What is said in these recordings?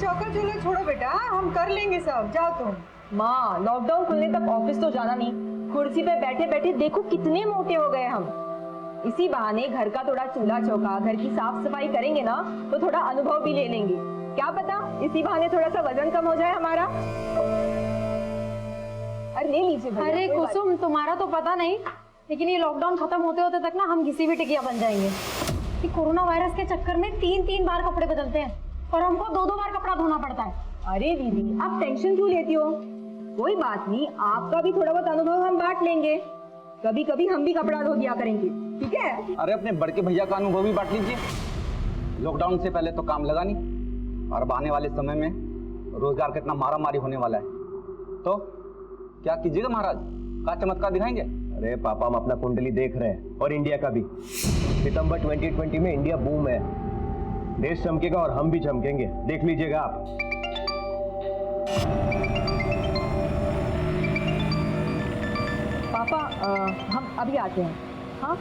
चौका चलो छोड़ो बेटा, हम कर लेंगे सब, जाओ तुम। माँ, लॉकडाउन खुलने तक ऑफिस तो जाना नहीं, कुर्सी पे बैठे बैठे देखो कितने मोटे हो गए हम। इसी बहाने घर का थोड़ा चूल्हा चौका, घर की साफ सफाई करेंगे ना तो थोड़ा अनुभव भी ले लेंगे। क्या पता इसी बहाने थोड़ा सा वजन कम हो जाए हमारा। अरे ले लीजिए। अरे कुसुम, तुम्हारा तो पता नहीं, लेकिन ये लॉकडाउन खत्म होते होते तक ना हम घिसी हुई टिकिया बन जाएंगे। कि कोरोना वायरस के चक्कर में 3-3 बार कपड़े बदलते हैं और हमको 2-2 बार कपड़ा धोना पड़ता है। अरे दीदी, आप टेंशन क्यों लेती हो? कोई बात नहीं, आपका भी थोड़ा बहुत अनुभव हम बांट लेंगे। कभी कभी हम भी कपड़ा धो दिया करेंगे, ठीक है? अरे अपने बड़के भैया का अनुभव भी बांट लीजिए। लॉकडाउन से पहले तो काम लगा नहीं, और अब आने वाले समय में रोजगार कितना मारा मारी होने वाला है, तो क्या कीजिएगा महाराज? क्या चमत्कार दिखाएंगे? अरे पापा, हम अपना कुंडली देख रहे हैं, और इंडिया का भी। सितंबर 2020 में इंडिया बूम है, देश चमकेगा और हम भी चमकेंगे, देख लीजिएगा आप। पापा, हम अभी आते हैं। हाँ,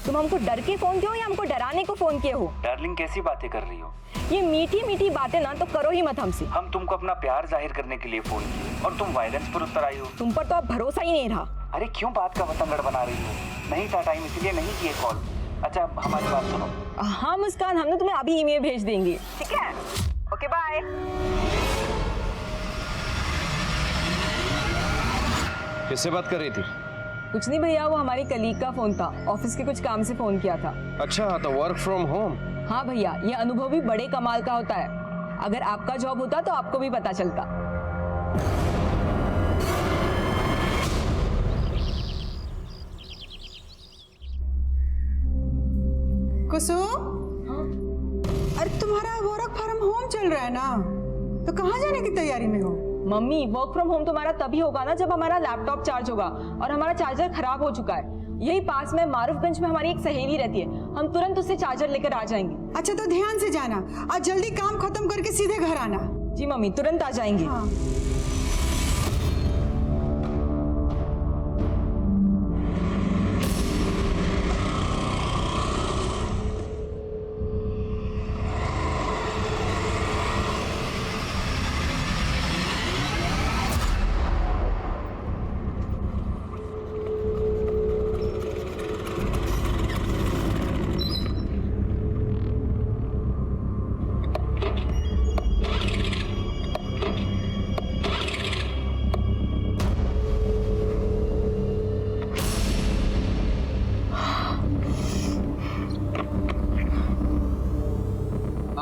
तुम हमको डर के फोन किए हो या हमको डराने को फोन किए हो? डार्लिंग, कैसी बातें कर रही हो? ये मीठी मीठी बातें ना तो करो ही मत हमसे। हम तुमको अपना प्यार जाहिर करने के लिए फोन किए और तुम वायलेंस पर उतर आई हो। तुम पर तो अब भरोसा ही नहीं रहा। अरे क्यों बात का बतंगड़ बना रही हो? नहीं था टाइम, इसलिए नहीं किए कॉल। अच्छा, अब हमारी बात सुनो। हाँ मुस्कान, हम ना तुम्हें अभी ईमेल भेज देंगे, ठीक है? Okay bye. किससे बात कर रही थी? कुछ नहीं भैया, वो हमारी कलीग का फोन था, ऑफिस के कुछ काम से फोन किया था। अच्छा, तो वर्क फ्रॉम होम। हाँ भैया, ये अनुभव भी बड़े कमाल का होता है। अगर आपका जॉब होता तो आपको भी पता चलता। कुसुम, अरे तुम्हारा वर्क फ्रॉम होम चल रहा है ना, तो कहाँ जाने की तैयारी में हो? मम्मी, वर्क फ्रॉम होम तुम्हारा तभी होगा ना जब हमारा लैपटॉप चार्ज होगा, और हमारा चार्जर खराब हो चुका है। यही पास में मारूफगंज में हमारी एक सहेली रहती है, हम तुरंत उससे चार्जर लेकर आ जाएंगे। अच्छा तो ध्यान से जाना, आज जल्दी काम खत्म करके सीधे घर आना। जी मम्मी, तुरंत आ जाएंगे। हाँ।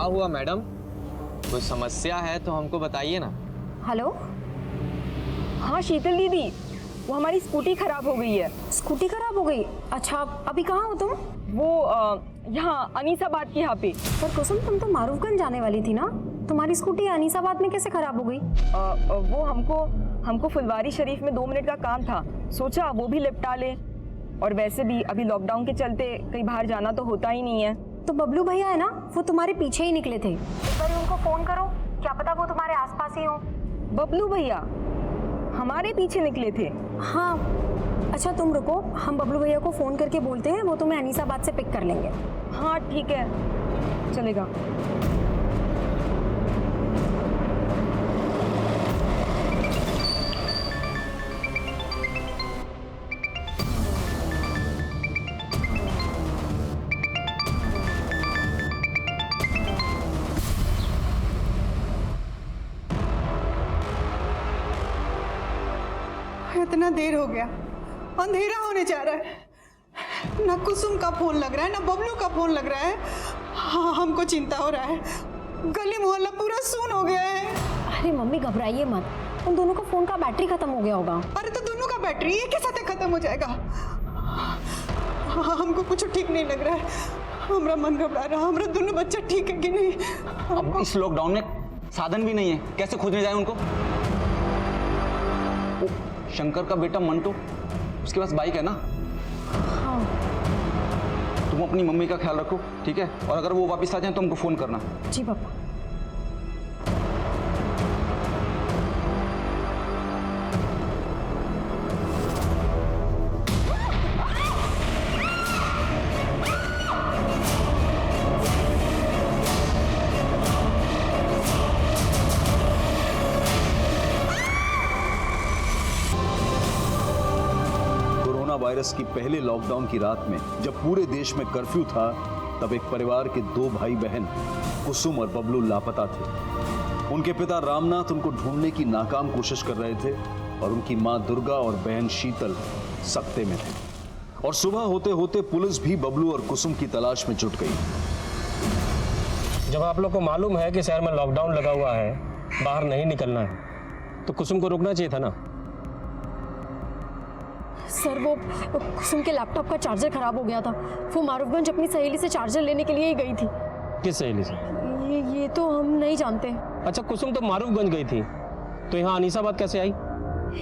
हुआ मैडम, कोई समस्या है तो हमको बताइए ना। हेलो। हाँ शीतल दीदी, वो हमारी स्कूटी खराब हो गई है। स्कूटी खराब हो गई? अच्छा, अभी कहाँ हो तुम? वो यहाँ अनीसाबाद की यहाँ पे। पर कुसुम, तुम तो मारूफगंज जाने वाली थी ना, तुम्हारी स्कूटी अनीसाबाद में कैसे खराब हो गई? वो हमको फुलवारी शरीफ में 2 मिनट का काम था, सोचा वो भी निपटा ले। और वैसे भी अभी लॉकडाउन के चलते कहीं बाहर जाना तो होता ही नहीं है। तो बबलू भैया है ना, वो तुम्हारे पीछे ही निकले थे। एक बार उनको फोन करो, क्या पता वो तुम्हारे आसपास ही हो। बबलू भैया हमारे पीछे निकले थे? हाँ। अच्छा तुम रुको, हम बबलू भैया को फोन करके बोलते हैं, वो तुम्हें अनीसाबाद से पिक कर लेंगे। हाँ ठीक है, चलेगा। इतना देर हो गया, अंधेरा होने जा रहा है। ना कुसुम का फोन लग रहा है, ना बबलू का फोन लग रहा है। हाँ, हमको चिंता हो रहा है, गली मोहल्ला पूरा सुन हो गया है। अरे मम्मी घबराइए मत, उन दोनों का फोन का बैटरी खत्म हो गया होगा। अरे तो दोनों का बैटरी एक के साथ खत्म हो जाएगा। हमको कुछ ठीक नहीं लग रहा है, हमारा मन घबरा रहा। हमारा दोनों बच्चा ठीक है कि नहीं? अब इस लॉकडाउन में साधन भी नहीं है, कैसे खोजने जाए उनको? शंकर का बेटा मंटू, उसके पास बाइक है ना? हाँ। तुम अपनी मम्मी का ख्याल रखो, ठीक है? और अगर वो वापस आ जाए तो हमको फोन करना। जी पापा। वायरस की पहले लॉकडाउन की रात में जब पूरे देश में कर्फ्यू था, तब एक परिवार के 2 भाई बहन कुसुम और बबलू लापता थे। उनके पिता रामनाथ उनको ढूंढने की नाकाम कोशिश कर रहे थे और उनकी मां दुर्गा और बहन शीतल सकते में थे। और सुबह होते होते पुलिस भी बबलू और कुसुम की तलाश में जुट गई। जब आप लोग को मालूम है कि शहर में लॉकडाउन लगा हुआ है, बाहर नहीं निकलना है, तो कुसुम को रुकना चाहिए था ना। सर वो कुसुम के लैपटॉप का चार्जर खराब हो गया था। वो मारूफगंज अपनी सहेली से चार्जर लेने के लिए ही गई थी। किस सहेली से? ये तो हम नहीं जानते। अच्छा, कुसुम तो मारूफगंज गई थी, तो यहाँ अनीसाबाद कैसे आई?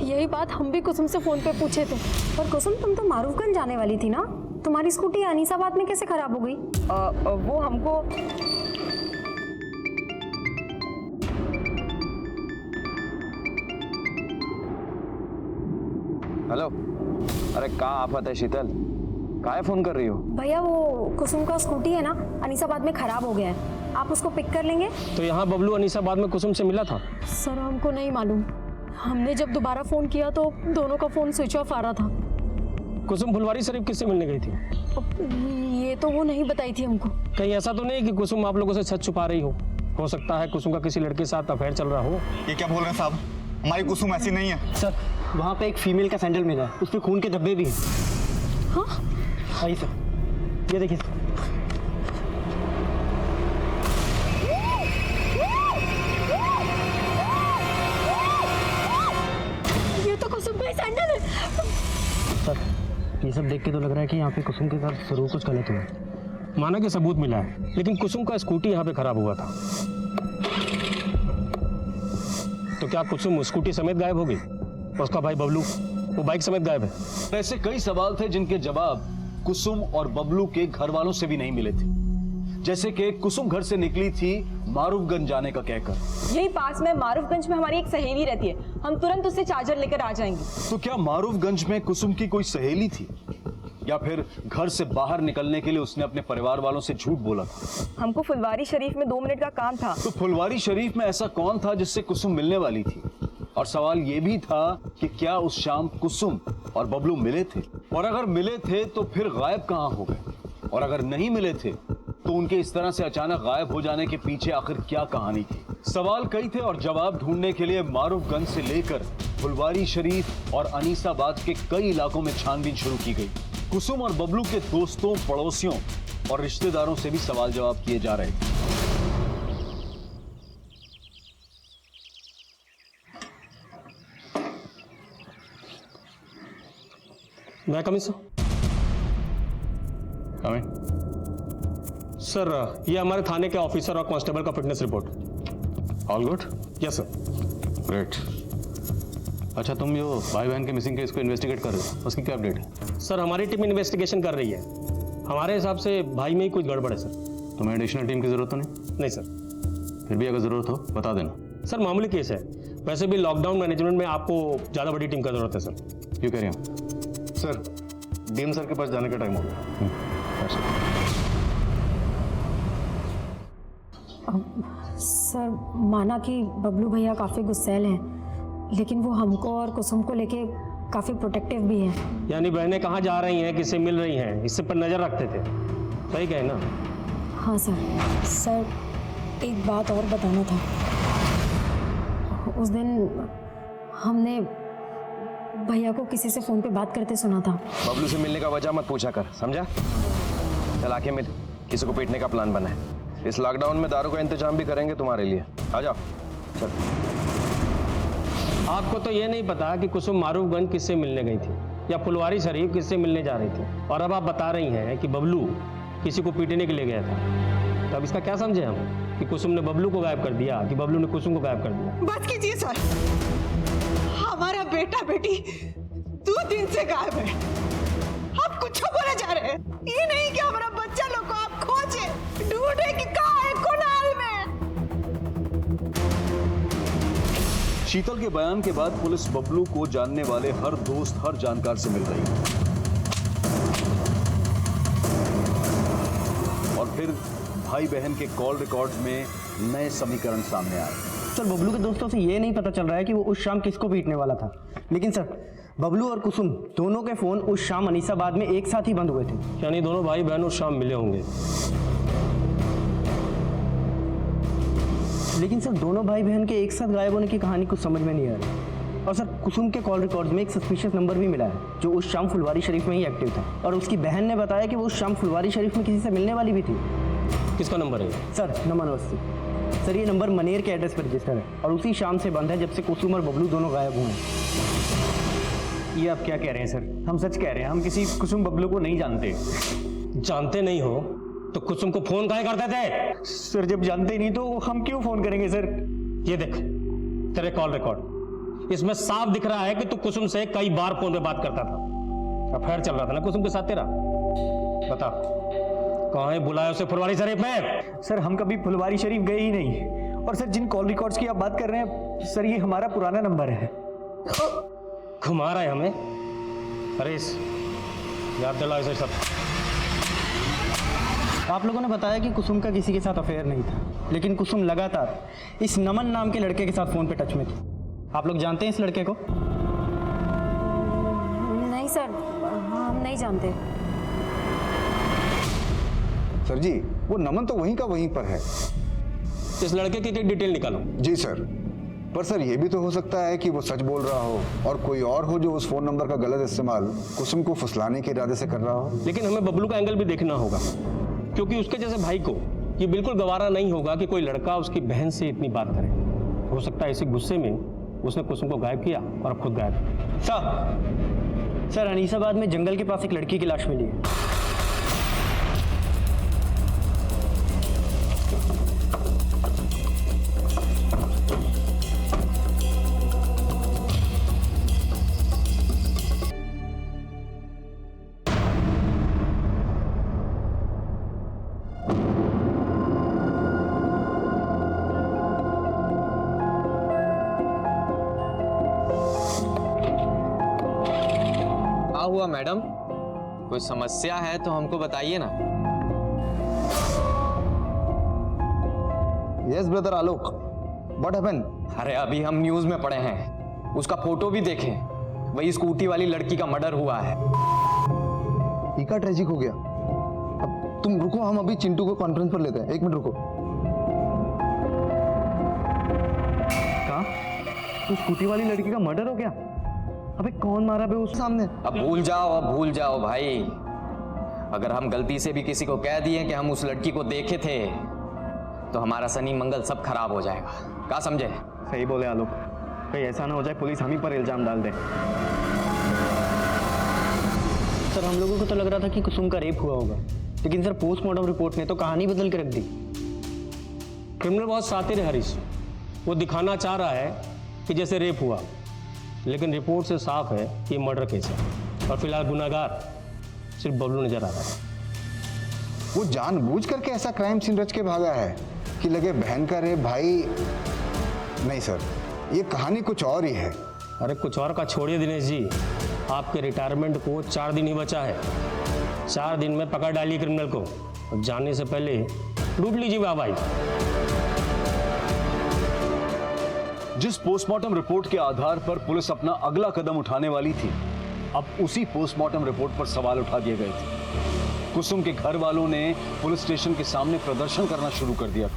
यही बात हम भी कुसुम से फोन पे पूछे थे। पर कुसुम, तुम तो मारूफगंज जाने वाली थी ना, तुम्हारी स्कूटी अनीसाबाद में कैसे खराब हो गई? वो हमको हेलो, अरे क्या आफत है शीतल, काहे फोन कर रही हो? भैया वो कुसुम का स्कूटी है ना, अनीसाबाद में खराब हो गया है, आप उसको पिक कर लेंगे? तो यहाँ बबलू अनीसाबाद में कुसुम से मिला था? सर हमको नहीं मालूम, हमने जब दोबारा फोन किया तो दोनों का फोन स्विच ऑफ आ रहा था। कुसुम फुलवारी शरीफ किससे मिलने गई थी? ये तो वो नहीं बताई थी हमको। कहीं ऐसा तो नहीं कि कुसुम आप लोगों से सच छुपा रही हो सकता है कुसुम का किसी लड़के के साथ अफेयर चल रहा हो। ये क्या बोल रहे हैं साहब, हमारी कुसुम ऐसी नहीं है। सर वहाँ पे एक फीमेल का सैंडल मिला है, उसमें खून के धब्बे भी हैं। हाँ? आइए सर, ये देखिए। ये तो कुसुम का ही सैंडल है। सर ये सब देख के तो लग रहा है कि यहाँ पे कुसुम के साथ जरूर कुछ गलत हुआ। माना कि सबूत मिला है, लेकिन कुसुम का स्कूटी यहाँ पे खराब हुआ था, तो क्या कुसुम स्कूटी समेत गायब हो गई? उसका भाई बबलू वो बाइक समेत गायब है। ऐसे कई सवाल थे जिनके जवाब कुसुम और बबलू के घर वालों से भी नहीं मिले थे। जैसे कि कुसुम घर से निकली थी मारूफगंज जाने का कहकर। यही पास में मारूफगंज में हमारी एक सहेली रहती है, हम तुरंत उससे चार्जर लेकर आ जाएंगे। तो क्या मारूफगंज में कुसुम की कोई सहेली थी, या फिर घर से बाहर निकलने के लिए उसने अपने परिवार वालों से झूठ बोला था? हमको फुलवारी शरीफ में 2 मिनट का काम था। तो फुलवारी शरीफ में ऐसा कौन था जिससे कुसुम मिलने वाली थी? और सवाल यह भी था कि क्या उस शाम कुसुम और बबलू मिले थे, और अगर मिले थे तो फिर गायब कहां हो गए, और अगर नहीं मिले थे तो उनके इस तरह से अचानक गायब हो जाने के पीछे आखिर क्या कहानी थी? सवाल कई थे और जवाब ढूंढने के लिए मारूफगंज से लेकर फुलवारी शरीफ और अनीसाबाद के कई इलाकों में छानबीन शुरू की गई। कुसुम और बबलू के दोस्तों, पड़ोसियों और रिश्तेदारों से भी सवाल जवाब किए जा रहे थे। मैं कमिंग सर, ये हमारे थाने के ऑफिसर और कांस्टेबल का fitness report. All good? Yes sir. Great. अच्छा, तुम जो भाई बहन के मिसिंग केस को इन्वेस्टिगेट कर रहे हो, उसकी क्या अपडेट है? सर हमारी टीम इन्वेस्टिगेशन कर रही है, हमारे हिसाब से भाई में ही कुछ गड़बड़ है सर। तुम्हें एडिशनल टीम की जरूरत तो नहीं? नहीं सर। फिर भी अगर जरूरत हो बता देना। सर मामूली केस है, वैसे भी लॉकडाउन मैनेजमेंट में आपको ज़्यादा बड़ी टीम का जरूरत है सर। क्यों कह रहे हो? सर डीएम सर के पास जाने का टाइम हो गया। सर माना कि बबलू भैया काफ़ी गुस्सैल हैं, लेकिन वो हमको और कुसुम को लेके काफ़ी प्रोटेक्टिव भी हैं। यानी बहनें कहाँ जा रही हैं, किससे मिल रही हैं, इससे पर नज़र रखते थे। सही कहे ना? हाँ सर। सर एक बात और बताना था। उस दिन हमने भैया को किसी से फ़ोन पे बात करते सुना था। बबलू से मिलने का वजह मत पूछा कर, समझा? चल आके मिल, किसी को पीटने का प्लान बना है। इस लॉकडाउन में दारू का इंतजाम भी करेंगे तुम्हारे लिए। आ जाओ। चल। आपको तो ये नहीं पता कि कुसुम मारूफगंज किससे मिलने गई थी या फुलवारी शरीफ किससे मिलने जा रही थी, और अब आप बता रही हैं कि बबलू किसी को पीटने के लिए गया था। तो अब इसका क्या समझे हम, कि कुसुम ने बबलू को गायब कर दिया कि बबलू ने कुसुम को गायब कर दिया? बस कीजिए सर, हमारा बेटा बेटी 2 दिन से गायब है, आप कुछ बोले जा रहे हैं। ये नहीं कि हमारा बच्चा लोग को आप खोजे ढूंढे कि कहाँ है, कौन हाल में। शीतल के बयान के बाद पुलिस बबलू को जानने वाले हर दोस्त, हर जानकार से मिल रही है, और फिर भाई बहन के कॉल रिकॉर्ड में नए समीकरण सामने आए। सर बबलू के दोस्तों से ये नहीं पता चल रहा है कि वो उस शाम किसको पीटने वाला था, लेकिन सर बबलू और कुसुम दोनों के फ़ोन उस शाम अनीसाबाद में एक साथ ही बंद हुए थे। यानी दोनों भाई बहन उस शाम मिले होंगे। लेकिन सर दोनों भाई बहन के एक साथ गायब होने की कहानी कुछ समझ में नहीं आ रही। और सर कुसुम के कॉल रिकॉर्ड्स में एक सस्पिशियस नंबर भी मिला है जो उस शाम फुलवारी शरीफ में ही एक्टिव था, और उसकी बहन ने बताया कि वो उस शाम फुलवारी शरीफ में किसी से मिलने वाली भी थी। किसका नंबर है? Sir number 80। सर ये नंबर मनेर के एड्रेस पर रजिस्टर है और उसी शाम से बंद है जब से कुसुम और बबलू दोनों गायब हुए हैं। ये आप क्या कह रहे हैं सर? हम सच कह रहे हैं, हम किसी कुसुम बबलू को नहीं जानते। जानते नहीं हो तो कुसुम को फोन काहे करते थे? सर जब जानते ही नहीं तो हम क्यों फोन करेंगे सर? ये देख तेरे कॉल रिकॉर्ड, इसमें साफ दिख रहा है कि तू कुसुम से कई बार फोन पे बात करता था। अफेयर चल रहा था ना कुसुम के साथ तेरा? बता कहाँ है, बुलाया उसे फुलवारी शरीफ में? सर हम कभी फुलवारी शरीफ गए ही नहीं। और सर जिन कॉल रिकॉर्ड्स की आप बात कर रहे हैं सर ये हमारा पुराना नंबर है। घुमा रहा है हमें। अरे याद दिलाओ इसे सब। आप लोगों ने बताया कि कुसुम का किसी के साथ अफेयर नहीं था, लेकिन कुसुम लगातार इस नमन नाम के लड़के के साथ फोन पे टच में थी। आप लोग जानते हैं इस लड़के को? नहीं सर, हम नहीं जानते। सर जी वो नमन तो वहीं का वहीं पर है। इस लड़के की डिटेल निकालो। जी सर, पर सर ये भी तो हो सकता है कि वो सच बोल रहा हो और कोई और हो जो उस फोन नंबर का गलत इस्तेमाल कुसुम को फुसलाने के इरादे से कर रहा हो। लेकिन हमें बबलू का एंगल भी देखना होगा, क्योंकि उसके जैसे भाई को ये बिल्कुल गवारा नहीं होगा कि कोई लड़का उसकी बहन से इतनी बात करे। हो सकता है इसी गुस्से में उसने कुसुम को गायब किया और अब खुद गायब। सर अनीसाबाद में जंगल के पास एक लड़की की लाश मिली है। हुआ मैडम, कोई समस्या है तो हमको बताइए ना। Yes brother Alok, what happened? अरे अभी हम न्यूज में पढ़े हैं, उसका फोटो भी देखें, वही स्कूटी वाली लड़की का मर्डर हुआ है। इका ट्रेजिक हो गया। अब तुम रुको, हम अभी चिंटू को कॉन्फ्रेंस पर लेते हैं। 1 मिनट रुको। कहाँ? तो स्कूटी वाली लड़की का मर्डर हो गया? अबे कौन मारा बे उस सामने? अब भूल जाओ भाई। अगर हम गलती से भी किसी को कह दिए कि हम उस लड़की को देखे थे तो हमारा शनि मंगल सब खराब हो जाएगा। क्या समझे? सही बोले आलोक, कहीं ऐसा ना हो जाए पुलिस हम ही पर इल्जाम डाल दे। सर हम लोगों को तो लग रहा था कि कुसुम का रेप हुआ होगा, लेकिन सर पोस्टमार्टम रिपोर्ट ने तो कहानी बदल के रख दी। क्रिमिनल बहुत शातिर है हरीश, वो दिखाना चाह रहा है कि जैसे रेप हुआ, लेकिन रिपोर्ट से साफ है कि मर्डर केस है और फिलहाल गुनाहगार सिर्फ बबलू नजर आ रहा है। वो जानबूझ करके ऐसा क्राइम सीन रच के भागा है कि लगे बहन का रेप। भाई नहीं सर, ये कहानी कुछ और ही है। अरे कुछ और का छोड़िए दिनेश जी, आपके रिटायरमेंट को 4 दिन ही बचा है। 4 दिन में पकड़ डालिए क्रिमिनल को और जाने से पहले लूट लीजिए वाह भाई। जिस पोस्टमार्टम रिपोर्ट के आधार पर पुलिस अपना अगला कदम उठाने वाली थी, अब उसी पोस्टमार्टम रिपोर्ट पर सवाल उठा दिए गए थे। कुसुम के घर वालों ने पुलिस स्टेशन के सामने प्रदर्शन करना शुरू कर दिया था।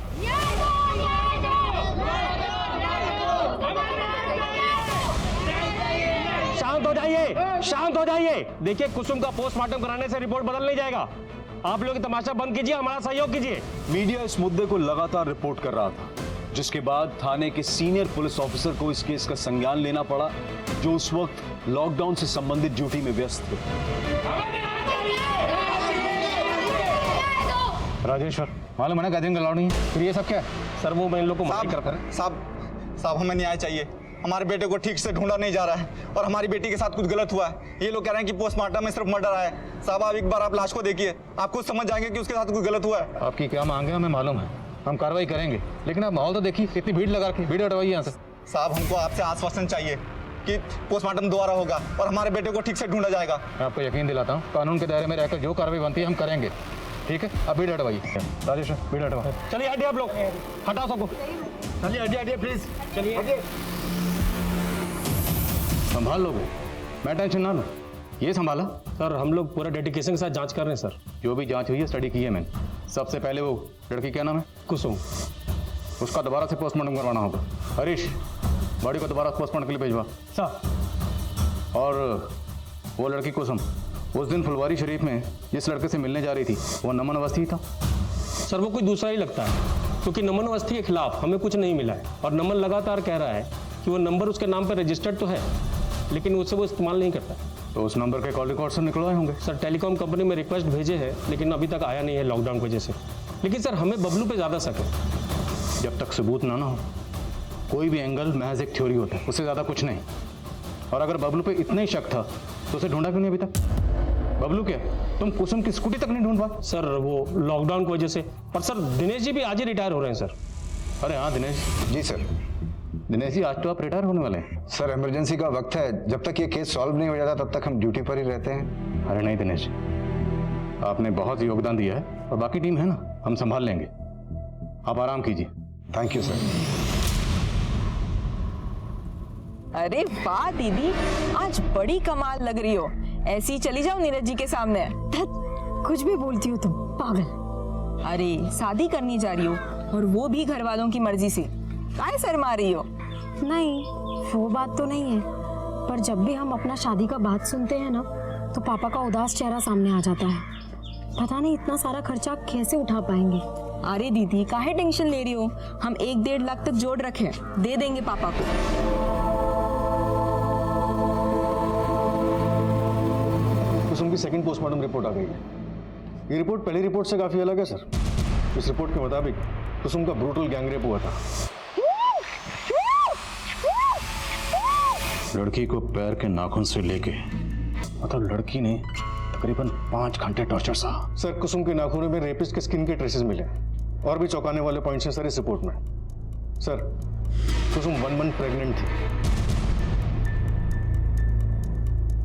शांत हो जाइए। देखिए कुसुम का पोस्टमार्टम कराने से रिपोर्ट बदल नहीं जाएगा। आप लोग तमाशा बंद कीजिए, हमारा सहयोग कीजिए। मीडिया इस मुद्दे को लगातार रिपोर्ट कर रहा था, जिसके बाद थाने के सीनियर पुलिस ऑफिसर को इस केस का संज्ञान लेना पड़ा, जो उस वक्त लॉकडाउन से संबंधित ड्यूटी में व्यस्त थे। राजेश्वर, मालूम है ना गैदरिंग अलाउड नहीं है, फिर ये सब क्या है? सर वो मैं इन लोग को मना करता है। साहब हमें न्याय चाहिए। हमारे बेटे को ठीक से ढूंढा नहीं जा रहा है और हमारी बेटी के साथ कुछ गलत हुआ है। ये लोग कह रहे हैं कि पोस्टमार्टम में सिर्फ मर्डर आया है। साहब आप एक बार आप लाश को देखिए, आप खुद समझ जाएंगे कि उसके साथ कुछ गलत हुआ है। आपकी क्या मांग है हमें मालूम है, हम कार्रवाई करेंगे, लेकिन आप माहौल तो देखिए, कितनी भीड़ लगा रखी, भीड़ हटवाइए यहाँ से। साहब हमको आपसे आश्वासन चाहिए कि पोस्टमार्टम दोबारा होगा और हमारे बेटे को ठीक से ढूंढा जाएगा। मैं आपको यकीन दिलाता हूँ, कानून के दायरे में रहकर जो कार्रवाई बनती है हम करेंगे। ठीक है, अब भीड़ हटवाइए। राजेश भीड़ हटवा। चलिए हटिए आप लोग, हटाओ सबको। चलिए हटिए हटिए प्लीज, चलिए। संभाल लोगे, मैं टेंशन ना लो, ये संभाला। सर हम लोग पूरा डेडिकेशन के साथ जांच कर रहे हैं सर। जो भी जांच हुई है स्टडी की है मैंने। सबसे पहले वो लड़की क्या नाम है? कुसुम। उसका दोबारा से पोस्टमार्टम करवाना होगा। हरीश, बॉडी को दोबारा पोस्टमार्टम के लिए भेजवा। सर। और वो लड़की कुसुम उस दिन फुलवारी शरीफ में जिस लड़के से मिलने जा रही थी वो नमन अवस्थी था। सर वो कोई दूसरा ही लगता है, क्योंकि नमन अवस्थी के खिलाफ हमें कुछ नहीं मिला है और नमन लगातार कह रहा है कि वो नंबर उसके नाम पर रजिस्टर्ड तो है लेकिन उससे वो इस्तेमाल नहीं करता। तो उस नंबर के कॉल रिकॉर्ड से निकलवाए होंगे। सर टेलीकॉम कंपनी में रिक्वेस्ट भेजे हैं लेकिन अभी तक आया नहीं है लॉकडाउन की वजह से। लेकिन सर हमें बबलू पे ज़्यादा शक है। जब तक सबूत ना हो कोई भी एंगल महज एक थ्योरी होता है, उससे ज़्यादा कुछ नहीं। और अगर बबलू पे इतना ही शक था तो उसे ढूंढा क्यों नहीं अभी तक? बबलू क्या, तुम कुसुम की स्कूटी तक नहीं ढूंढ पाए? सर वो लॉकडाउन की वजह से। और सर दिनेश जी भी आज ही रिटायर हो रहे हैं सर। अरे हाँ दिनेश जी सर। दिनेश जी, आज तो आप रिटायर होने वाले हैं। सर इमरजेंसी का वक्त है, जब तक ये केस सॉल्व नहीं हो जाता तब तक हम ड्यूटी पर ही रहते हैं। अरे नहीं दिनेश, आपने बहुत योगदान दिया है और बाकी टीम है ना, हम संभाल लेंगे। आप आराम कीजिए। Thank you sir. अरे वाह दीदी, आज बड़ी कमाल लग रही हो। ऐसी ही चली जाओ नीरज जी के सामने। कुछ भी बोलती हो तुम, पागल। अरे शादी करनी जा रही हो और वो भी घर वालों की मर्जी से, काहे शर्मा रही हो? नहीं, वो बात तो नहीं है, पर जब भी हम अपना शादी का बात सुनते हैं ना तो पापा का उदास चेहरा सामने आ जाता है। पता नहीं इतना सारा खर्चा कैसे उठा पाएंगे। अरे दीदी काहे टेंशन ले रही हो, हम 1-1.5 लाख तक जोड़ रखे, दे देंगे पापा को। कुसुम की सेकंड पोस्टमार्टम रिपोर्ट आ गई है। ये रिपोर्ट पहली रिपोर्ट से काफी अलग है सर। इस रिपोर्ट के मुताबिक कुसुम का ब्रूटल गैंगरेप हुआ था। लड़की को पैर के नाखून से लेके, मतलब लड़की ने तकरीबन 5 घंटे टॉर्चर सहा। सर कुसुम के नाखूनों में रेपिस्ट के स्किन के ट्रेसेस मिले और भी चौंकाने वाले पॉइंट्स हैं सर इस रिपोर्ट में। सर कुसुम 1 मंथ प्रेग्नेंट थी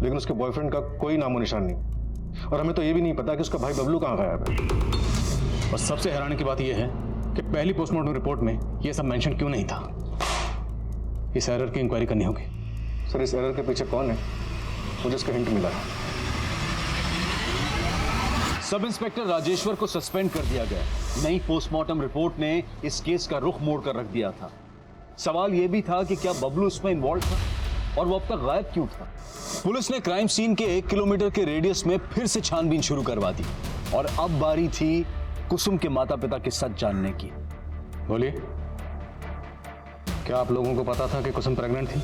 लेकिन उसके बॉयफ्रेंड का कोई नामो निशान नहीं और हमें तो ये भी नहीं पता कि उसका भाई बबलू कहाँ गायब है। और सबसे हैरानी की बात यह है कि पहली पोस्टमार्टम रिपोर्ट में यह सब मेंशन क्यों नहीं था। इस एरर की इंक्वायरी करनी होगी। सर इस एरर के पीछे कौन है, मुझे इसका हिंट मिला है। सब इंस्पेक्टर राजेश्वर को सस्पेंड कर दिया गया। नई पोस्टमार्टम रिपोर्ट ने इस केस का रुख मोड़ कर रख दिया था। सवाल यह भी था कि क्या बबलू इसमें इन्वॉल्व था और वो अब तक गायब क्यों था। पुलिस ने क्राइम सीन के 1 किलोमीटर के रेडियस में फिर से छानबीन शुरू करवा दी और अब बारी थी कुसुम के माता पिता के सच जानने की। बोलिए, क्या आप लोगों को पता था कि कुसुम प्रेग्नेंट थी?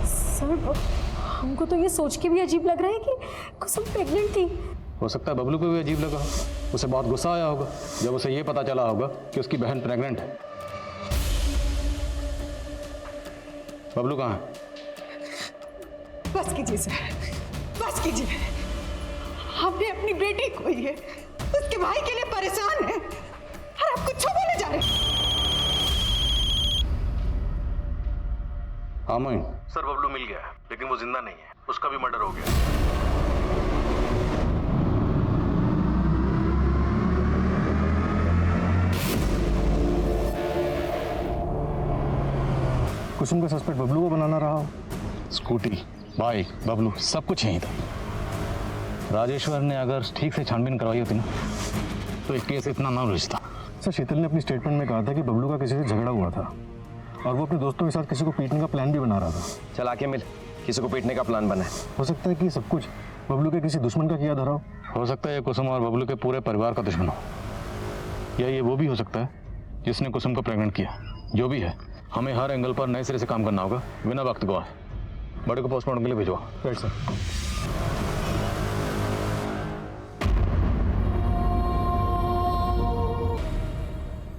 सर हमको तो ये सोच के भी अजीब लग रहा है कि कुसुम प्रेग्नेंट थी। हो सकता है बबलू को भी अजीब लगा, उसे बहुत गुस्सा आया होगा जब उसे ये पता चला होगा कि उसकी बहन प्रेग्नेंट है। बबलू कहाँ है? बस कीजिए सर, बस कीजिए। आपने अपनी बेटी खोई है, उसके भाई के लिए परेशान है और आप कुछ बोले जा रहे हैं। हाँ मोइन। सर बबलू मिल गया लेकिन वो जिंदा नहीं है, उसका भी मर्डर हो गया। कुसुम का सस्पेक्ट बबलू को बनाना रहा हो। स्कूटी, बाइक, बबलू सब कुछ यहीं था। राजेश्वर ने अगर ठीक से छानबीन करवाई होती ना तो एक केस इतना ना उलझता। सर शीतल ने अपनी स्टेटमेंट में कहा था कि बबलू का किसी से झगड़ा हुआ था और वो अपने दोस्तों के साथ किसी को पीटने का प्लान भी बना रहा था। चल आके मिल, किसी को पीटने का प्लान बना है। हो सकता है कि सब कुछ बबलू के किसी दुश्मन का किया धरा हो सकता है ये कुसुम और बबलू के पूरे परिवार का दुश्मन हो, या ये वो भी हो सकता है जिसने कुसुम को प्रेग्नेंट किया। जो भी है हमें हर एंगल पर नए सिरे से काम करना होगा बिना वक्त गवाए। बड़े को पोस्टमार्टम के लिए भिजवा। Right sir.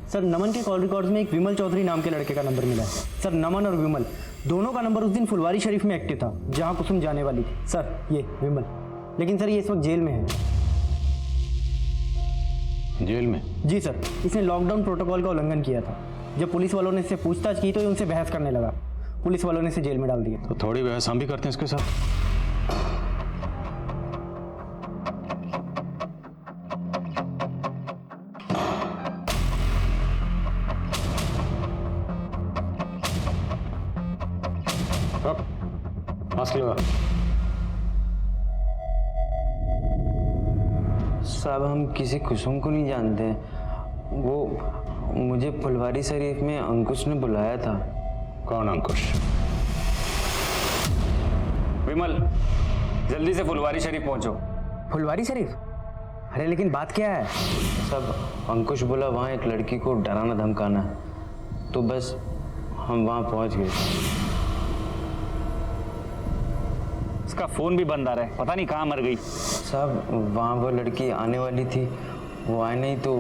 सर नमन के कॉल रिकॉर्ड्स में एक विमल चौधरी नाम के लड़के का नंबर मिला है। सर नमन और विमल दोनों का नंबर उस दिन फुलवारी शरीफ में एक्टिव था जहां कुसुम जाने वाली थी। सर ये विमल, लेकिन सर ये इस वक्त जेल में है। जेल में? जी सर, इसने लॉकडाउन प्रोटोकॉल का उल्लंघन किया था। जब पुलिस वालों ने इससे पूछताछ की तो ये उनसे बहस करने लगा। पुलिस वालों ने इसे जेल में डाल दिया। तो थोड़ी बहस हम भी करते हैं इसके साथ। मास्क लगा। साहब हम किसी कुसुम को नहीं जानते। वो मुझे फुलवारी शरीफ में अंकुश ने बुलाया था। कौन अंकुश? विमल, जल्दी से फुलवारी शरीफ पहुंचो। फुलवारी शरीफ? अरे लेकिन बात क्या है? सब अंकुश बोला वहाँ एक लड़की को डराना धमकाना, तो बस हम वहाँ पहुँच गए। उसका फोन भी बंद आ रहा है, पता नहीं कहाँ मर गई। साहब वहाँ वो लड़की आने वाली थी, वो आए नहीं तो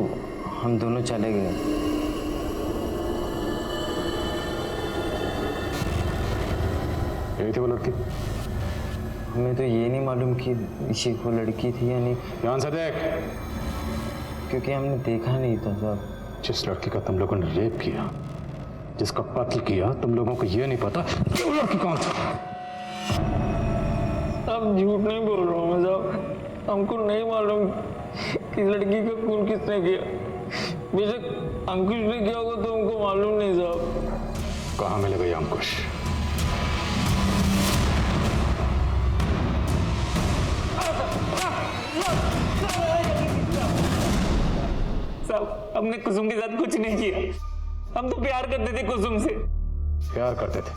हम दोनों चले गए। यही थी वो लड़की? हमें तो ये नहीं मालूम कि इसी को लड़की थी या नहीं। ध्यान से देख। क्योंकि हमने देखा नहीं था साहब। जिस लड़की का तुम लोगों ने रेप किया, जिसका कत्ल किया, तुम लोगों को ये नहीं पता कि वो लड़की कौन थी? अब झूठ नहीं बोल रहा हूँ मैं साहब, हमको नहीं मालूम कि लड़की का खून किसने किया। बेशक अंकुश ने किया होगा तो हमको मालूम नहीं साहब। कहाँ मिलेगा ये अंकुश? साहब हमने कुसुम के साथ कुछ नहीं किया, हम तो प्यार करते थे कुसुम से। प्यार करते थे?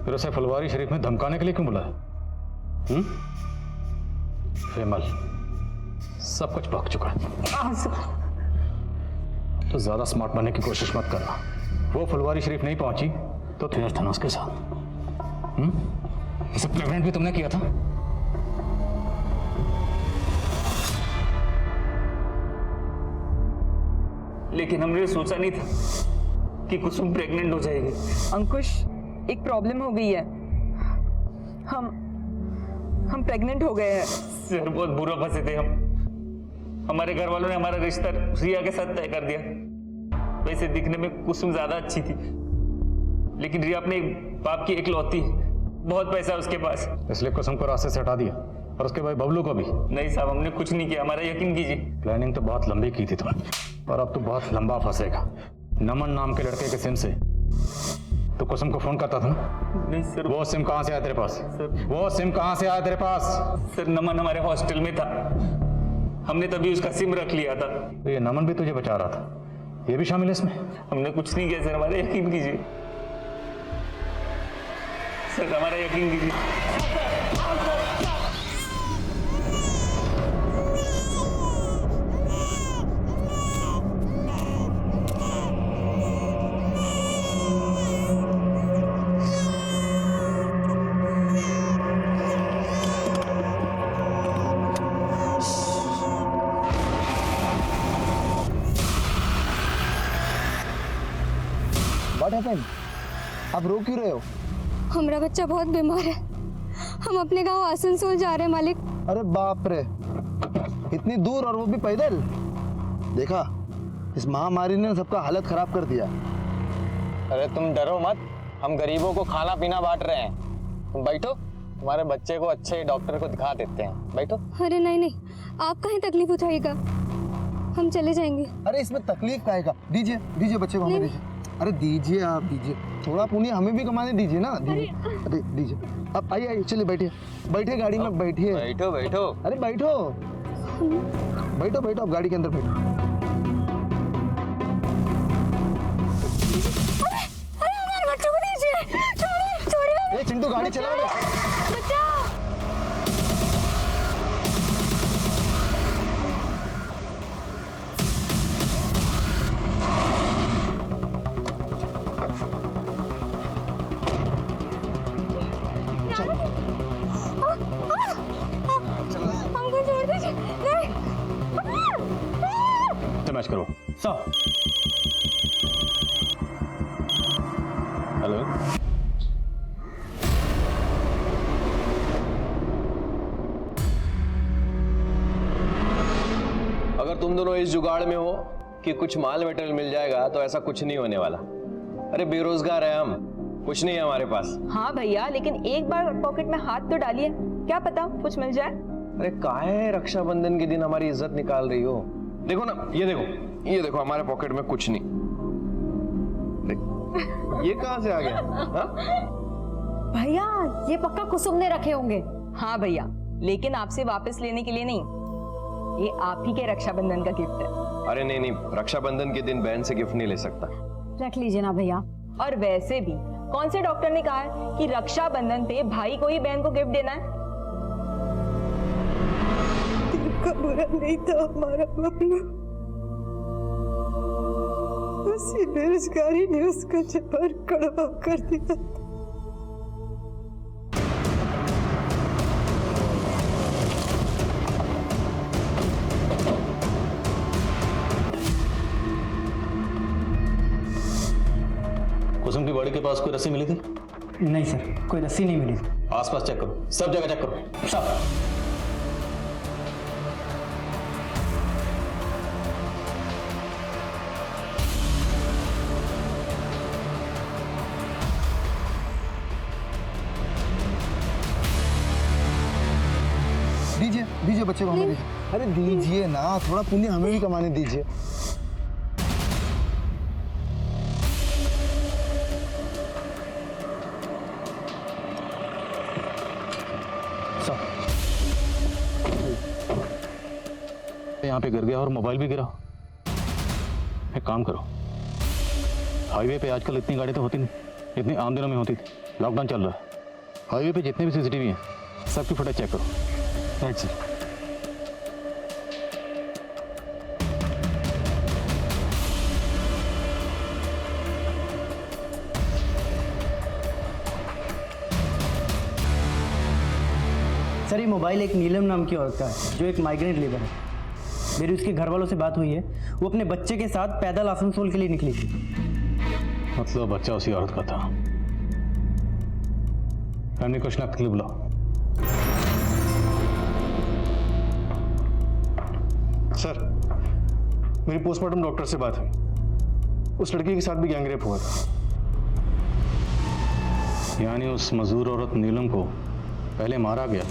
फिर उसे फुलवारी शरीफ में धमकाने के लिए क्यों बुलाया? विमल, सब कुछ पक चुका है। तो ज्यादा स्मार्ट बनने की कोशिश मत करना। वो फुलवारी शरीफ नहीं पहुंची तो तेज था ना उसके साथ। इसे प्रेग्नेंट भी तुमने किया था। लेकिन हमने सोचा नहीं था कि कुसुम प्रेग्नेंट हो जाएगी। अंकुश, एक प्रॉब्लम हो गई है। हम प्रेग्नेंट हो गए हैं। सर बहुत बुरा फंसे थे हम। हमारे घर वालों ने हमारा रिश्ता रिया के साथ तय कर दिया। वैसे दिखने में कुसुम ज्यादा अच्छी थी, लेकिन रिया अपने बाप की इकलौती है, बहुत पैसा है उसके पास, इसलिए कुसुम को रास्ते से हटा दिया, और उसके भाई बबलू को भी। नहीं साहब, हमने कुछ नहीं किया, हमारा यकीन कीजिए। प्लानिंग तो बहुत लंबी की थी तुमने, और अब तो बहुत लंबा फंसेगा। नमन नाम के लड़के के सिम से तो कुसुम को फोन करता था ना? नहीं सर। वो सिम कहाँ से आया तेरे पास? सर वो सिम कहाँ से आया तेरे पास? सर नमन हमारे हॉस्टल में था, हमने तभी उसका सिम रख लिया था। तो ये नमन भी तुझे बचा रहा था, ये भी शामिल है इसमें? हमने कुछ नहीं किया सर, हमारा यकीन कीजिए सर, हमारा यकीन कीजिए। आप रो क्यों रहे हो? हमारा बच्चा बहुत बीमार है, हम अपने गांव आसनसोल जा रहे हैं मालिक। अरे बाप रे, इतनी दूर और वो भी पैदल? देखा, इस महामारी ने सबका हालत खराब कर दिया। अरे तुम डरो मत, हम गरीबों को खाना पीना बांट रहे हैं। तुम बैठो, तुम्हारे बच्चे को अच्छे डॉक्टर को दिखा देते हैं। बैठो। अरे नहीं नहीं, आप कहीं तकलीफ उठाइएगा, हम चले जाएंगे। अरे इसमें तकलीफ काहे का? दीजिए दीजिए बच्चे को हमें दीजिए। अरे दीजिए, आप दीजिए, थोड़ा पुण्य हमें भी कमाने दीजिए ना। दीजिए, अरे दीजिए। अब आइए आइए, चलिए बैठिए, बैठिए गाड़ी में, बैठिए। बैठो बैठो। अरे बैठो बैठो बैठो, अब गाड़ी के अंदर बैठो। अरे हमारे बच्चों को दीजिए, छोड़िए। ए चिंटू, गाड़ी चलाओ बच्चा। हमको छोड़ दीजिए। नहीं। मैच करो। सर हेलो, अगर तुम दोनों इस जुगाड़ में हो कि कुछ माल मटेरियल मिल जाएगा तो ऐसा कुछ नहीं होने वाला। अरे बेरोजगार है हम, कुछ नहीं है हमारे पास। हाँ भैया, लेकिन एक बार पॉकेट में हाथ तो डालिए, क्या पता कुछ मिल जाए। अरे काहे रक्षाबंधन के दिन हमारी इज्जत निकाल रही हो? देखो ना, ये देखो हमारे पॉकेट में कुछ नहीं। ये कहां से आ गया? हाँ? भैया ये पक्का कुसुम ने रखे होंगे। हाँ भैया, लेकिन आपसे वापस लेने के लिए नहीं, ये आप ही के रक्षाबंधन का गिफ्ट है। अरे नहीं नहीं, रक्षाबंधन के दिन बहन से गिफ्ट नहीं ले सकता। रख लीजिए ना भैया। और वैसे भी कौन से डॉक्टर ने कहा है कि रक्षाबंधन पे भाई को ही बहन को गिफ्ट देना है? दिल का बुरा नहीं था हमारा बबलू, उसी बेरोजगारी ने उसका जबर कड़वा कर दिया। कुसुम की बॉडी के पास कोई रस्सी मिली थी? नहीं सर, कोई रस्सी नहीं मिली। आसपास चेक करो, सब जगह चेक करो। सब। दीजिए दीजिए बच्चे को हमें दीजिए। अरे दीजिए ना, थोड़ा पुण्य हमें भी कमाने दीजिए। यहाँ पे गिर गया और मोबाइल भी गिरा। एक काम करो, हाईवे पे आजकल इतनी गाड़ी तो होती नहीं, इतनी आम दिनों में होती थी। लॉकडाउन चल रहा है, हाईवे पे जितने भी सीसीटीवी हैं सबकी फुटेज चेक करो। Right sir. सर ये मोबाइल एक नीलम नाम की औरत का है जो एक माइग्रेंट लेबर है। मेरी उसके घर वालों से बात हुई है, वो अपने बच्चे के साथ पैदल आसनसोल के लिए निकली थी। मतलब बच्चा उसी औरत का था। फैमिली को शनाख्त के लिए बुलाओ। सर, मेरी पोस्टमार्टम डॉक्टर से बात हुई, उस लड़की के साथ भी गैंगरेप हुआ था। यानी उस मजदूर औरत नीलम को पहले मारा गया,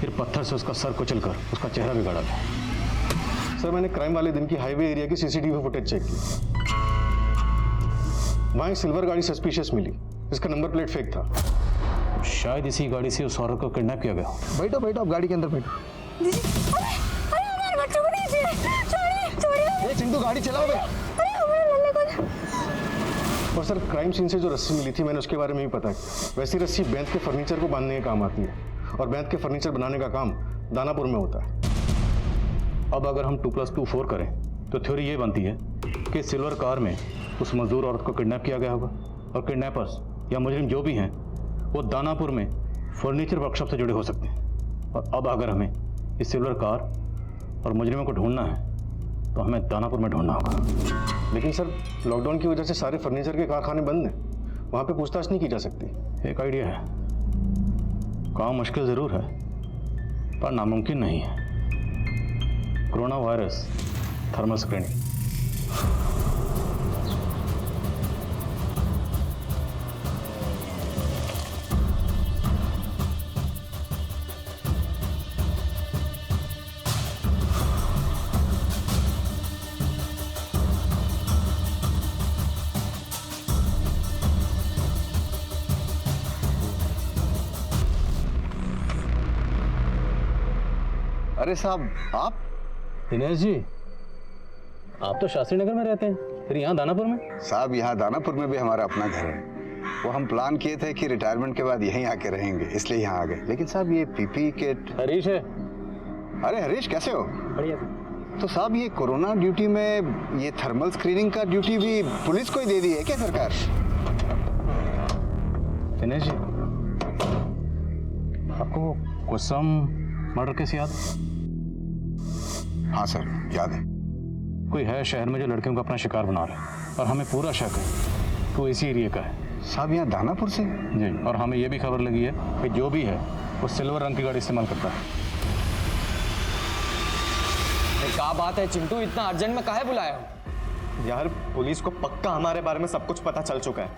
फिर पत्थर से उसका सर कुचलकर उसका चेहरा बिगाड़ा गया। सर मैंने क्राइम वाले दिन की हाईवे एरिया की सीसीटीवी फुटेज चेक की, वहां एक सिल्वर गाड़ी सस्पिशियस मिली, इसका नंबर प्लेट फेक था। शायद इसी गाड़ी से उस औरत को किडनैप किया गया। बैठो बैठो, आप गाड़ी के अंदर बैठो। चिंटू गाड़ी चलाओ बे। और सर क्राइम सीन से जो रस्सी मिली थी मैंने उसके बारे में भी पता किया। वैसी रस्सी बैंत के फर्नीचर को बांधने के काम आती है और बैंत के फर्नीचर बनाने का काम दानापुर में होता है। अब अगर हम 2+2 4 करें तो थ्योरी ये बनती है कि सिल्वर कार में उस मजदूर औरत को किडनैप किया गया होगा और किडनैपर्स या मुजरिम जो भी हैं वो दानापुर में फर्नीचर वर्कशॉप से जुड़े हो सकते हैं। और अब अगर हमें इस सिल्वर कार और मुजरिमों को ढूंढना है तो हमें दानापुर में ढूंढना होगा। लेकिन सर लॉकडाउन की वजह से सारे फर्नीचर के कारखाने बंद हैं, वहाँ पे पूछताछ नहीं की जा सकती। एक आइडिया है, काम मुश्किल ज़रूर है पर नामुमकिन नहीं है। Corona virus thermal screening. अरे साहब आप? दिनेश जी, आप तो शास्त्री नगर में रहते हैं, फिर यहाँ दानापुर में? साहब यहाँ दानापुर में भी हमारा अपना घर है। वो हम प्लान किए थे कि रिटायरमेंट के बाद यहीं आके रहेंगे, इसलिए यहाँ आ गए। लेकिन साहब ये पीपी किट। हरीश है। अरे हरीश कैसे हो? बढ़िया। तो साहब ये कोरोना ड्यूटी में ये थर्मल स्क्रीनिंग का ड्यूटी भी पुलिस को ही दे दी है क्या सरकार? दिनेश जी, आपको कुसुम मर्डर केस याद? हाँ सर याद है। कोई है शहर में जो लड़कियों को अपना शिकार बना रहा है और हमें पूरा शक है तो इसी एरिया का है। साहब यहाँ दानापुर से? जी, और हमें यह भी खबर लगी है कि जो भी है वो सिल्वर रंग की गाड़ी इस्तेमाल करता है। क्या बात है चिंटू, इतना अर्जेंट में काहे बुलाया? यार पुलिस को पक्का हमारे बारे में सब कुछ पता चल चुका है।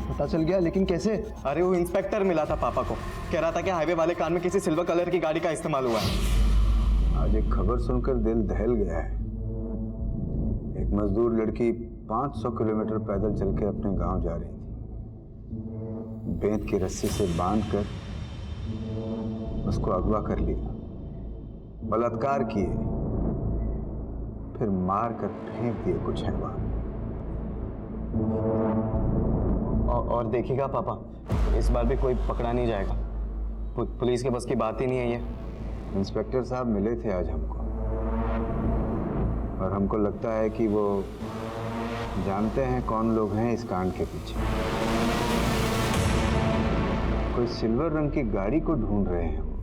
पता चल गया, लेकिन कैसे? अरे वो इंस्पेक्टर मिला था पापा को, कह रहा था कि हाईवे वाले कार में किसी सिल्वर कलर की गाड़ी का इस्तेमाल हुआ है। आज एक खबर सुनकर दिल दहल गया है। एक मजदूर लड़की 500 किलोमीटर पैदल चल के अपने गांव जा रही थी। बेंत की रस्सी से बांधकर उसको अगवा कर लिया, बलात्कार किए, फिर मार कर फेंक दिए कुछ हैवान। और देखिएगा पापा, इस बार भी कोई पकड़ा नहीं जाएगा। पुलिस के बस की बात ही नहीं है ये। इंस्पेक्टर साहब मिले थे आज हमको, और हमको लगता है कि वो जानते हैं कौन लोग हैं इस कांड के पीछे। कोई सिल्वर रंग की गाड़ी को ढूंढ रहे हैं वो।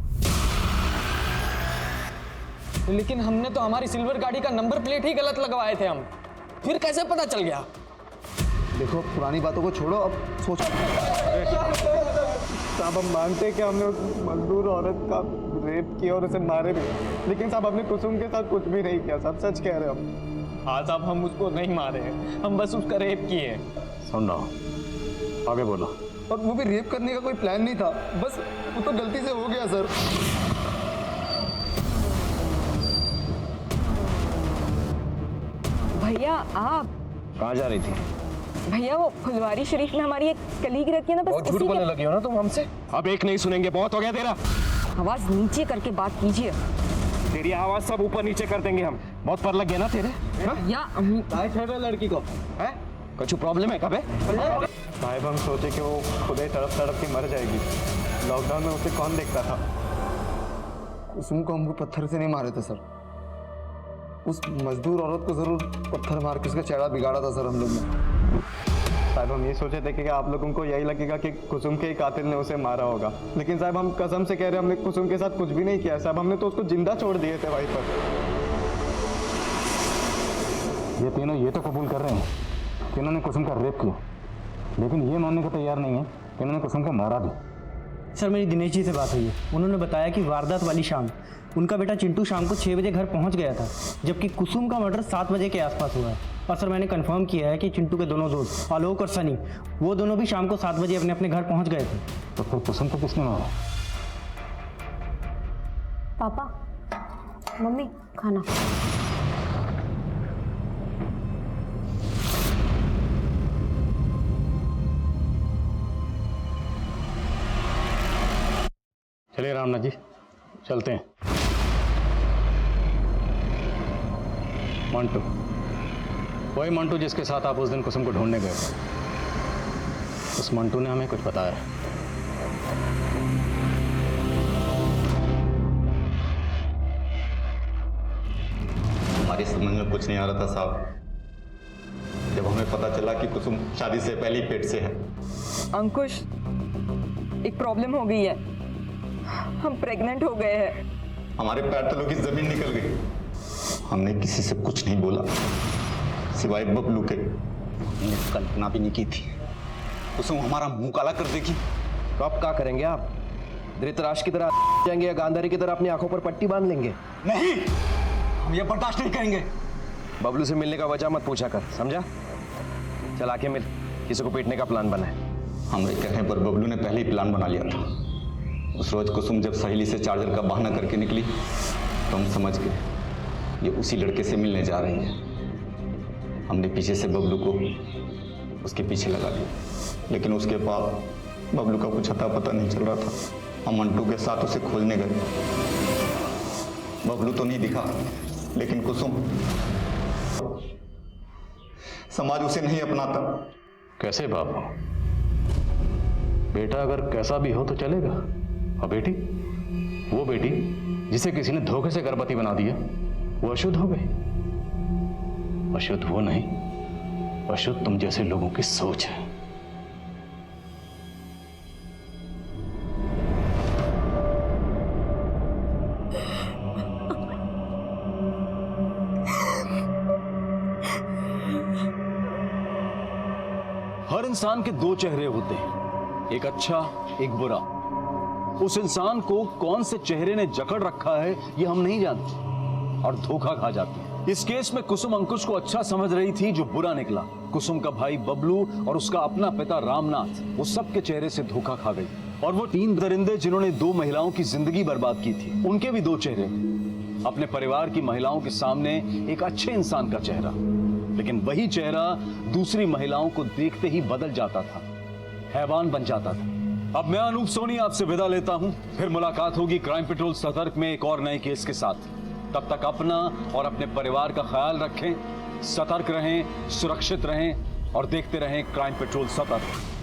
लेकिन हमने तो हमारी सिल्वर गाड़ी का नंबर प्लेट ही गलत लगवाए थे हम, फिर कैसे पता चल गया? देखो पुरानी बातों को छोड़ो, अब सोचो। साहब हम मानते हैं कि हमने उस मजदूर औरत का रेप किया और उसे मारे भी, लेकिन साहब हमने कुसुम के साथ कुछ भी नहीं किया साहब, सच कह रहे हैं हम। हाँ साहब, हम उसको नहीं मारे हैं, हम बस उसका रेप किए हैं। सुन रहा हूँ, आगे बोलो। और वो भी रेप करने का कोई प्लान नहीं था, बस वो तो गलती से हो गया सर। भैया आप कहाँ जा रही थी? भैया वो फुलवारी शरीफ में हमारी एक कलीग रहती है ना, बस बहुत झूठ उसी बोलने के- लगी हो ना तुम हमसे। अब एक नहीं सुनेंगे, बहुत हो गया तेरा। आवाज नीचे करके बात कीजिए। तेरी आवाज सब ऊपर नीचे कर देंगे हम। बहुत पर लग गया ना तेरे? या लड़की को है कुछ प्रॉब्लम है? कब है? साहब हम सोचे कि वो खुद ही तड़प तड़प के मर जाएगी। लॉकडाउन में उसे कौन देखता था? कुसुम को हमको पत्थर से नहीं मारे थे सर, उस मजदूर औरत को जरूर पत्थर मार के उसका चेहरा बिगाड़ा था सर हम लोग ने। साहब हम ये सोचे थे कि आप लोगों को यही लगेगा कि कुसुम के ही कातिल ने उसे मारा होगा, लेकिन साहब हम कसम से कह रहे हैं हमने कुसुम के साथ कुछ भी नहीं किया साहब, हमने तो उसको जिंदा छोड़ दिए थे वहीं पर। ये तीनों ये तो कबूल कर रहे हैं कि इन्होंने कुसुम का रेप किया, लेकिन ये मानने को तैयार नहीं है कि इन्होंने कुसुम को मारा भी। सर मेरी दिनेश जी से बात हुई है, उन्होंने बताया कि वारदात वाली शाम उनका बेटा चिंटू शाम को 6 बजे घर पहुंच गया था, जबकि कुसुम का मर्डर 7 बजे के आसपास हुआ है। और सर मैंने कंफर्म किया है कि चिंटू के दोनों दोस्त आलोक और सनी, वो दोनों भी शाम को 7 बजे अपने अपने घर पहुंच गए थे। तो फिर कुसुम को किसने मारा? पापा, मम्मी, खाना। चलिए रामनाथ जी, चलते हैं। मंटू, वही मंटू जिसके साथ आप उस दिन कुसुम को ढूंढने गए थे, उस मंटू ने हमें कुछ बताया। हमारी समझ में कुछ नहीं आ रहा था साहब, जब हमें पता चला कि कुसुम शादी से पहले ही पेट से है। अंकुश, एक प्रॉब्लम हो गई है, हम प्रेग्नेंट हो गए हैं। हमारे पैर तलों की जमीन निकल गई। हमने किसी से कुछ नहीं बोला सिवाय बबलू के। हमने कल्पना भी नहीं की थी कुसुम हमारा मुंह काला कर देगी। तो अब क्या करेंगे आप? धृतराष्ट्र की तरह जाएंगे या गांधारी की तरह अपनी आंखों पर पट्टी बांध लेंगे? नहीं, हम ये बर्दाश्त नहीं करेंगे। बबलू से मिलने का वजह मत पूछा कर, समझा? चल आके मिल, किसी को पीटने का प्लान बना है। हमारे कहने पर बबलू ने पहले ही प्लान बना लिया था। उस रोज कुसुम जब सहेली से चार्जर का बहाना करके निकली तो हम समझ गए ये उसी लड़के से मिलने जा रही है। हमने पीछे से बबलू को उसके पीछे लगा दिया, लेकिन उसके पास बबलू का कुछ अता पता नहीं चल रहा था। हम मंटू के साथ उसे खोजने गए। बबलू तो नहीं दिखा, लेकिन कुसुम, समाज उसे नहीं अपनाता। कैसे बाबू? बेटा अगर कैसा भी हो तो चलेगा, और बेटी, वो बेटी जिसे किसी ने धोखे से गर्भवती बना दिया, वो अशुद्ध हो गई। अशुद्ध वो नहीं, अशुद्ध तुम जैसे लोगों की सोच है। हर इंसान के दो चेहरे होते हैं, एक अच्छा एक बुरा। उस इंसान को कौन से चेहरे ने जकड़ रखा है ये हम नहीं जानते और धोखा खा जाते हैं। इस केस में कुसुम अंकुश को अच्छा समझ रही थी जो बुरा निकला। कुसुम का भाई बबलू और उसका अपना पिता रामनाथ, वो सबके चेहरे से धोखा खा गई। और वो 3 दरिंदे जिन्होंने 2 महिलाओं की जिंदगी बर्बाद की थी, उनके भी 2 चेहरे थे। अपने परिवार की महिलाओं के सामने एक अच्छे इंसान का चेहरा, लेकिन वही चेहरा दूसरी महिलाओं को देखते ही बदल जाता था। हैवान बन जाता था। अब मैं अनूप सोनी आपसे विदा लेता हूं, फिर मुलाकात होगी क्राइम पेट्रोल सतर्क में एक और नए केस के साथ। तब तक अपना और अपने परिवार का ख्याल रखें, सतर्क रहें, सुरक्षित रहें और देखते रहें क्राइम पेट्रोल सतर्क।